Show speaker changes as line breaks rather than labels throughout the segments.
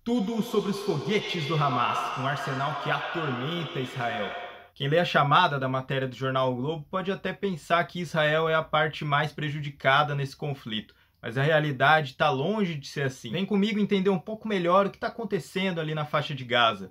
Tudo sobre os foguetes do Hamas, um arsenal que atormenta Israel. Quem lê a chamada da matéria do jornal O Globo pode até pensar que Israel é a parte mais prejudicada nesse conflito, mas a realidade está longe de ser assim. Vem comigo entender um pouco melhor o que está acontecendo ali na faixa de Gaza.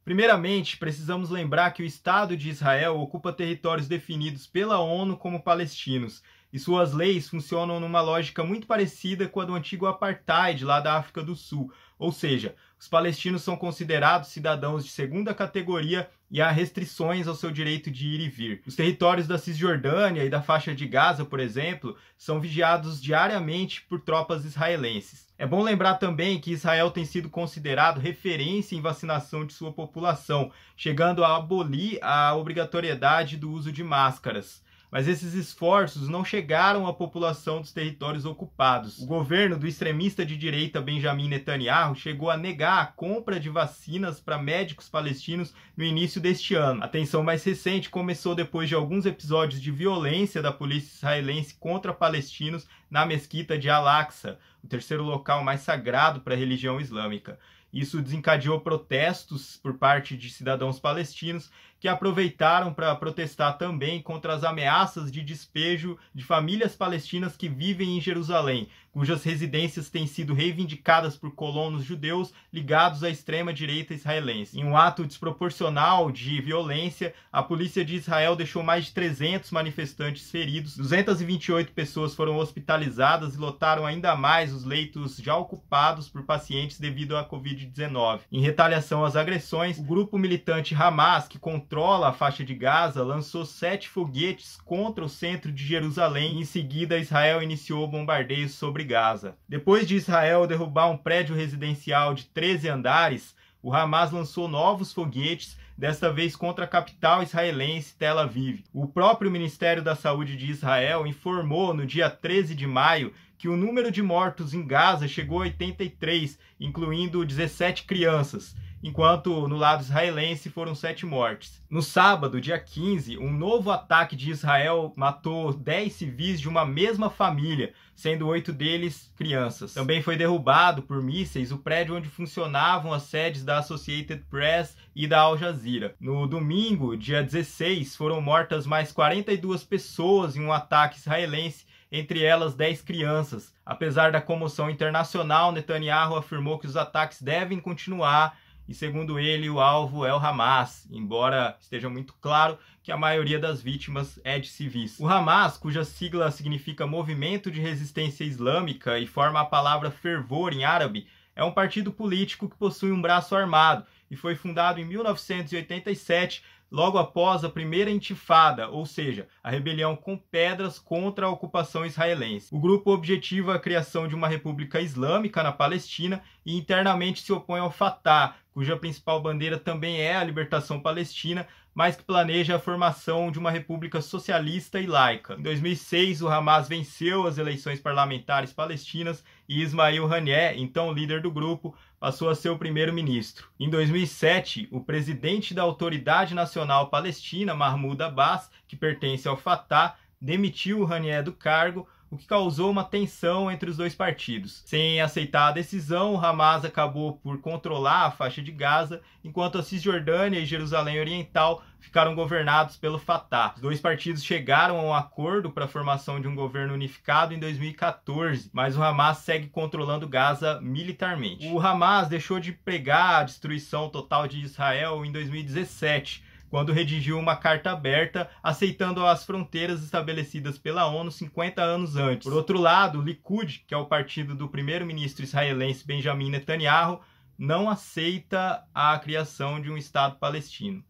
Primeiramente, precisamos lembrar que o Estado de Israel ocupa territórios definidos pela ONU como palestinos, e suas leis funcionam numa lógica muito parecida com a do antigo apartheid lá da África do Sul, ou seja, os palestinos são considerados cidadãos de segunda categoria e há restrições ao seu direito de ir e vir. Os territórios da Cisjordânia e da faixa de Gaza, por exemplo, são vigiados diariamente por tropas israelenses. É bom lembrar também que Israel tem sido considerado referência em vacinação de sua população, chegando a abolir a obrigatoriedade do uso de máscaras. Mas esses esforços não chegaram à população dos territórios ocupados. O governo do extremista de direita Benjamin Netanyahu chegou a negar a compra de vacinas para médicos palestinos no início deste ano. A tensão mais recente começou depois de alguns episódios de violência da polícia israelense contra palestinos na mesquita de Al-Aqsa, o terceiro local mais sagrado para a religião islâmica. Isso desencadeou protestos por parte de cidadãos palestinos que aproveitaram para protestar também contra as ameaças de despejo de famílias palestinas que vivem em Jerusalém, cujas residências têm sido reivindicadas por colonos judeus ligados à extrema-direita israelense. Em um ato desproporcional de violência, a polícia de Israel deixou mais de 300 manifestantes feridos, 228 pessoas foram hospitalizadas e lotaram ainda mais os leitos já ocupados por pacientes devido à Covid-19. Em retaliação às agressões, o grupo militante Hamas, que controla a faixa de Gaza, lançou 7 foguetes contra o centro de Jerusalém e em seguida Israel iniciou bombardeios sobre Gaza. Depois de Israel derrubar um prédio residencial de 13 andares, o Hamas lançou novos foguetes, desta vez contra a capital israelense, Tel Aviv. O próprio Ministério da Saúde de Israel informou no dia 13 de maio que o número de mortos em Gaza chegou a 83, incluindo 17 crianças, enquanto no lado israelense foram 7 mortes. No sábado, dia 15, um novo ataque de Israel matou 10 civis de uma mesma família, sendo 8 deles crianças. Também foi derrubado por mísseis o prédio onde funcionavam as sedes da Associated Press e da Al Jazeera. No domingo, dia 16, foram mortas mais 42 pessoas em um ataque israelense, entre elas 10 crianças. Apesar da comoção internacional, Netanyahu afirmou que os ataques devem continuar e, segundo ele, o alvo é o Hamas, embora esteja muito claro que a maioria das vítimas é de civis. O Hamas, cuja sigla significa Movimento de Resistência Islâmica e forma a palavra fervor em árabe, é um partido político que possui um braço armado e foi fundado em 1987, logo após a primeira intifada, ou seja, a rebelião com pedras contra a ocupação israelense. O grupo objetiva a criação de uma república islâmica na Palestina e internamente se opõe ao Fatah, cuja principal bandeira também é a libertação palestina, mas que planeja a formação de uma república socialista e laica. Em 2006, o Hamas venceu as eleições parlamentares palestinas e Ismail Haniyeh, então líder do grupo, passou a ser o primeiro-ministro. Em 2007, o presidente da Autoridade Nacional Palestina, Mahmoud Abbas, que pertence ao Fatah, demitiu Haniyeh do cargo, o que causou uma tensão entre os dois partidos. Sem aceitar a decisão, o Hamas acabou por controlar a faixa de Gaza, enquanto a Cisjordânia e Jerusalém Oriental ficaram governados pelo Fatah. Os dois partidos chegaram a um acordo para a formação de um governo unificado em 2014, mas o Hamas segue controlando Gaza militarmente. O Hamas deixou de pregar a destruição total de Israel em 2017, quando redigiu uma carta aberta aceitando as fronteiras estabelecidas pela ONU 50 anos antes. Por outro lado, o Likud, que é o partido do primeiro-ministro israelense Benjamin Netanyahu, não aceita a criação de um Estado palestino.